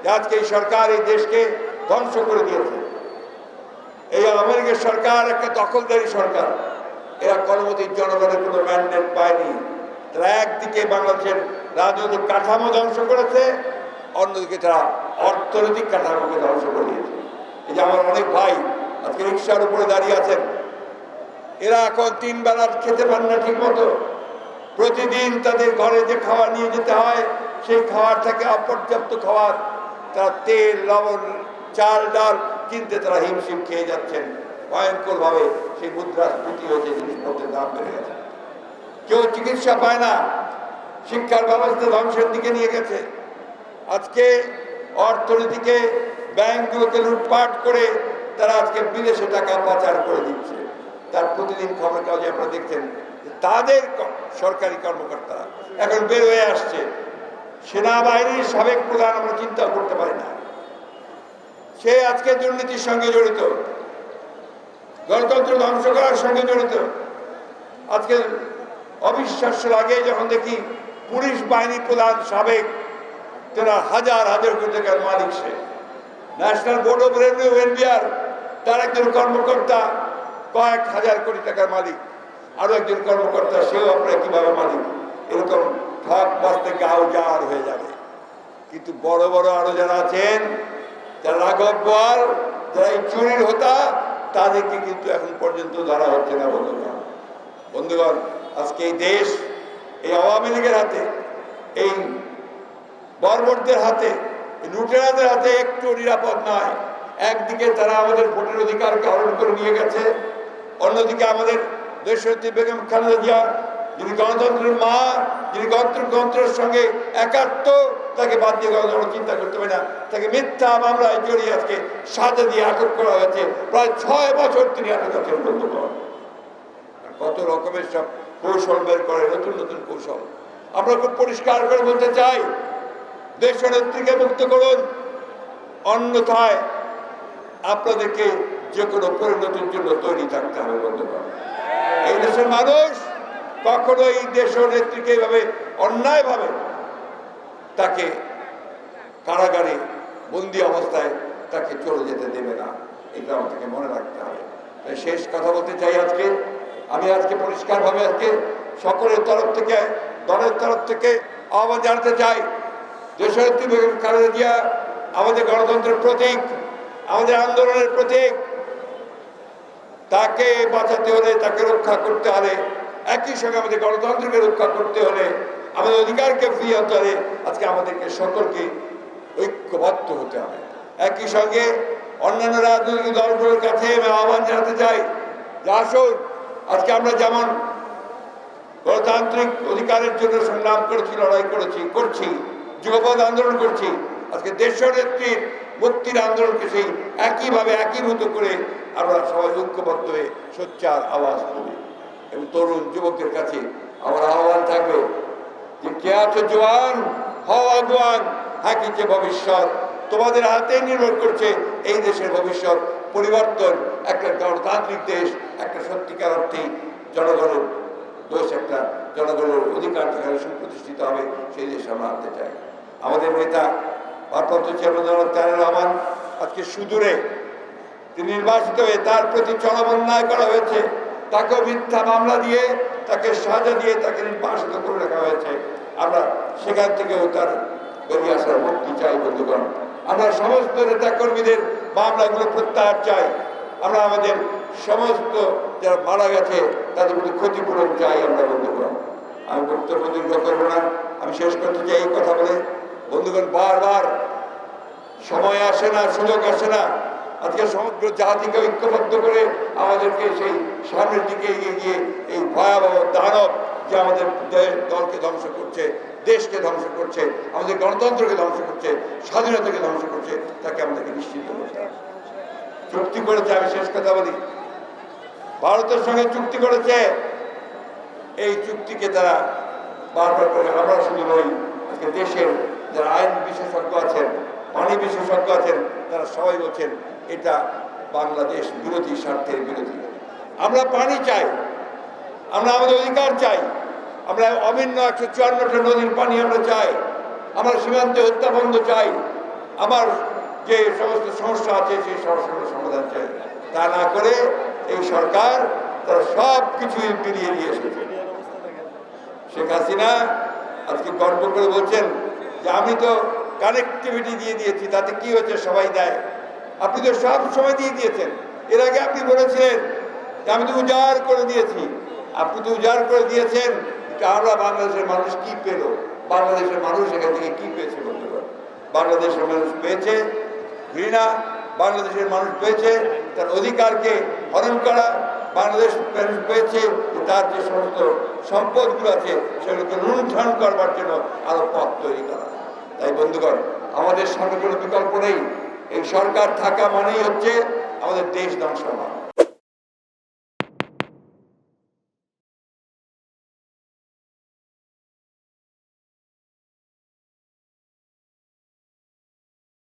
যে আজকে এই সরকার এই দেশকে ধ্বংস করে দিয়েছে। এই আমেরিকার সরকার একটা দখলদারি সরকার। এরা কোনোমতেই জনগণের কোনো ম্যান্ডেট পায়নি। তারা একদিকে বাংলাদেশের রাজনৈতিক কাঠামো ধ্বংস করেছে, অন্যদিকে তারা অর্থনৈতিক কাঠামোকে ধ্বংস করে দিয়েছে। এই যে আমার অনেক ভাই আজকে রিক্সার উপরে দাঁড়িয়ে আছেন, এরা এখন 3 বেলা খেতে পান না ঠিক মতো। প্রতিদিন তাদের ঘরে যে খাবার নিয়ে যেতে হয়, সেই খাবার থেকে অপর্যাপ্ত খাবার, তারা তেল, লবণ, চাল, ডাল কিনতে তারা হিমশিম খেয়ে যাচ্ছেন। ভয়ঙ্কর ভাবে সেই মুদ্রাস্ফীতি হয়েছে, জিনিসপত্রের দাম বেড়ে গেছে। কেউ চিকিৎসা পায় না, শিক্ষার ব্যবস্থা ধ্বংসের দিকে নিয়ে গেছে। আজকে অর্থনীতিকে, ব্যাংকগুলোকে লুটপাট করে তারা আজকে বিদেশে টাকা পাচার করে দিচ্ছে। তার প্রতিদিন খবর কাগজে আপনারা দেখছেন তাদের সরকারি কর্মকর্তারা এখন বের হয়ে আসছে। সেনাবাহিনীর সাবেক প্রধান আমরা চিন্তা করতে পারি না, সে আজকে দুর্নীতির সঙ্গে জড়িত, গণতন্ত্র ধ্বংস করার সঙ্গে জড়িত। আজকে অবিশ্বাস্য লাগে যখন দেখি পুলিশ বাহিনী প্রধান সাবেক, তারা হাজার হাজার কোটি টাকার মালিক। সে ন্যাশনাল বোর্ড অফ রেভিনিউ ইন্ডিয়ার তার একজন কর্মকর্তা কয়েক হাজার কোটি টাকার মালিক। আরো একজন কর্মকর্তা, সেও আপনারা কিভাবে মালিক। এরকম ঠক বাঁচতে গাও জার হয়ে যাবে। কিন্তু বড় বড় আরো যারা আছেন, যারা রাঘব বোয়াল, যারা এই চুরির হোতা, তাদেরকে কিন্তু এখন পর্যন্ত ধরা হচ্ছে না। বন্ধুগণ, আজকে এই দেশ এই আওয়ামী লীগের হাতে, এই বর্বরদের হাতে, লুটেরাদের হাতে একটু নিরাপদ নয়। একদিকে তারা আমাদের ভোটের অধিকারকে হরণ করে নিয়ে গেছে, অন্যদিকে আমাদের দেশনেত্রী বেগম খালেদা জিয়া, যিনি গণতন্ত্রের মা, যিনি গণতন্ত্রের সঙ্গে একাত্ম, তাকে বাদ দিয়ে গণতন্ত্র চিন্তা করতে পারে না। তাকে মিথ্যা মামলায় জড়িয়ে আজকে সাজা দিয়ে আটক করা হয়েছে। প্রায় 6 বছর তিনি আটক আছেন। বন্ধুগণ, কত রকমের সব কৌশল বের করে, নতুন নতুন কৌশল। আমরা খুব পরিষ্কার করে বলতে চাই, দেশনেত্রীকে মুক্ত করুন, অন্যথায় আপনাদেরকে যে কোনো পরিণতির জন্য তৈরি থাকতে হবে। বন্ধুগণ, এই দেশের মানুষ কখনো এই দেশনেত্রীকে এইভাবে অন্যায়ভাবে তাকে কারাগারে বন্দি অবস্থায় তাকে চলে যেতে দেবে না। এটা আমাদেরকে মনে রাখতে হবে। তাই শেষ কথা বলতে চাই, আমি আজকে পরিষ্কারভাবে আজকে সকলের তরফ থেকে, দলের তরফ থেকে আহ্বান জানাতে চাই, দেশনেত্রী বেগম খালেদা জিয়া আমাদের গণতন্ত্রের প্রতীক, আমাদের আন্দোলনের প্রতীক। তাকে বাঁচাতে হলে, তাকে রক্ষা করতে হলে, একই সঙ্গে আমাদের গণতন্ত্রকে রক্ষা করতে হলে, আমাদের অধিকারকে ফিরিয়ে আনতে হলে আজকে আমাদেরকে সকলকে ঐক্যবদ্ধ হতে হবে। একই সঙ্গে অন্যান্য রাজনৈতিক দলগুলোর কাছে আমি আহ্বান জানাতে চাই যে আসুন, আজকে আমরা যেমন গণতান্ত্রিক অধিকারের জন্য সংগ্রাম করেছি, লড়াই করছি, যুগপৎ আন্দোলন করছি, আজকে দেশনেত্রীর মুক্তির আন্দোলনকে সেই একইভাবে একীভূত করে আমরা সবাই ঐক্যবদ্ধ হয়ে সোচ্চার আওয়াজ তুলি। এবং তরুণ যুবকদের কাছে আমার আহ্বান থাকবে যে কে আছো জওয়ান, হও আগুয়ান, হাকিছে ভবিষ্যৎ। তোমাদের হাতে নির্ভর করছে এই দেশের ভবিষ্যৎ পরিবর্তন। একটা গণতান্ত্রিক দেশ, একটা সত্যিকার অর্থে জনগণের দেশ, একটা জনগণের অধিকার যেখানে সুপ্রতিষ্ঠিত হবে, সেই দেশ আমরা আনতে চাই। আমাদের নেতা ভারপ্রাপ্ত চেয়ারম্যান জনাব তারেক রহমান আজকে সুদূরে তিনি নির্বাচিত হয়ে তার প্রতি চরম অন্যায় করা হয়েছে। তাকেও মিথ্যা মামলা দিয়ে, তাকে সাজা দিয়ে তাকে নির্বাসিত করে রাখা হয়েছে। আমরা সেখান থেকেও তার বেরিয়ে আসার মুক্তি চাই। বন্ধুগণ, আমরা সমস্ত নেতা কর্মীদের মামলাগুলো প্রত্যাহার চাই। আমরা আমাদের সমস্ত যারা মারা গেছে তাদের প্রতি ক্ষতিপূরণ চাই আমরা। বন্ধুগণ, আমি বক্তব্য দীর্ঘ করবো না, আমি শেষ করতে চাই এই কথা বলে, বন্ধুগণ, বারবার সময় আসে না, সুযোগ আসে না। আজকে সমগ্র জাতিকে ঐক্যবদ্ধ করে আমাদেরকে সেই সামনের দিকে এগিয়ে গিয়ে এই ভয়াবহ দানব যে আমাদের দলকে ধ্বংস করছে, দেশকে ধ্বংস করছে, আমাদের গণতন্ত্রকে ধ্বংস করছে, স্বাধীনতাকে ধ্বংস করছে, তাকে আমাদেরকে নিশ্চিত করতে হবে। চুক্তি করেছে, আমি শেষ কথা বলি, ভারতের সঙ্গে চুক্তি করেছে। এই চুক্তিকে তারা বারবার করে, আমরা শুধু নই, আজকে দেশের যারা আইন বিশেষজ্ঞ আছেন, পানি বিশেষজ্ঞ আছেন, তারা সবাই বলছেন এটা বাংলাদেশ বিরোধী, স্বার্থের বিরোধী। আমরা পানি চাই, আমরা আমাদের অধিকার চাই, আমরা অভিন্ন 154টা নদীর পানি আমরা চাই, আমরা সীমান্তে হত্যা বন্ধ চাই। আমার যে সমস্ত সমস্যা আছে সেই সমস্যাগুলো সমাধান চাই। তা না করে এই সরকার তারা সব কিছুই বিলিয়ে দিয়ে এসেছে। শেখ হাসিনা আজকে গর্ব করে বলছেন যে আমি তো কানেক্টিভিটি দিয়ে দিয়েছি, তাতে কি হয়েছে, সবাই দেয়। আপনি তো সব সময় দিয়ে দিয়েছেন। এর আগে আপনি বলেছিলেন যে আমি তো উজাড় করে দিয়েছি। আপনি তো উজাড় করে দিয়েছেন, আমরা বাংলাদেশের মানুষ কি পেল, বাংলাদেশের মানুষ এখান থেকে কি পেয়েছে বলতে পারে। বাংলাদেশের মানুষ পেয়েছে ঘৃণা, বাংলাদেশের মানুষ পেয়েছে তার অধিকারকে হরণ করা, বাংলাদেশ মানুষ পেয়েছে তার যে সমস্ত সম্পদগুলো আছে সেগুলোকে লুণ্ঠন করবার জন্য আরো পথ তৈরি করা। তাই বন্ধুগণ, আমাদের সামনে কোনো বিকল্প নেই। এই সরকার থাকা মানেই হচ্ছে আমাদের দেশ ধ্বংস হওয়া।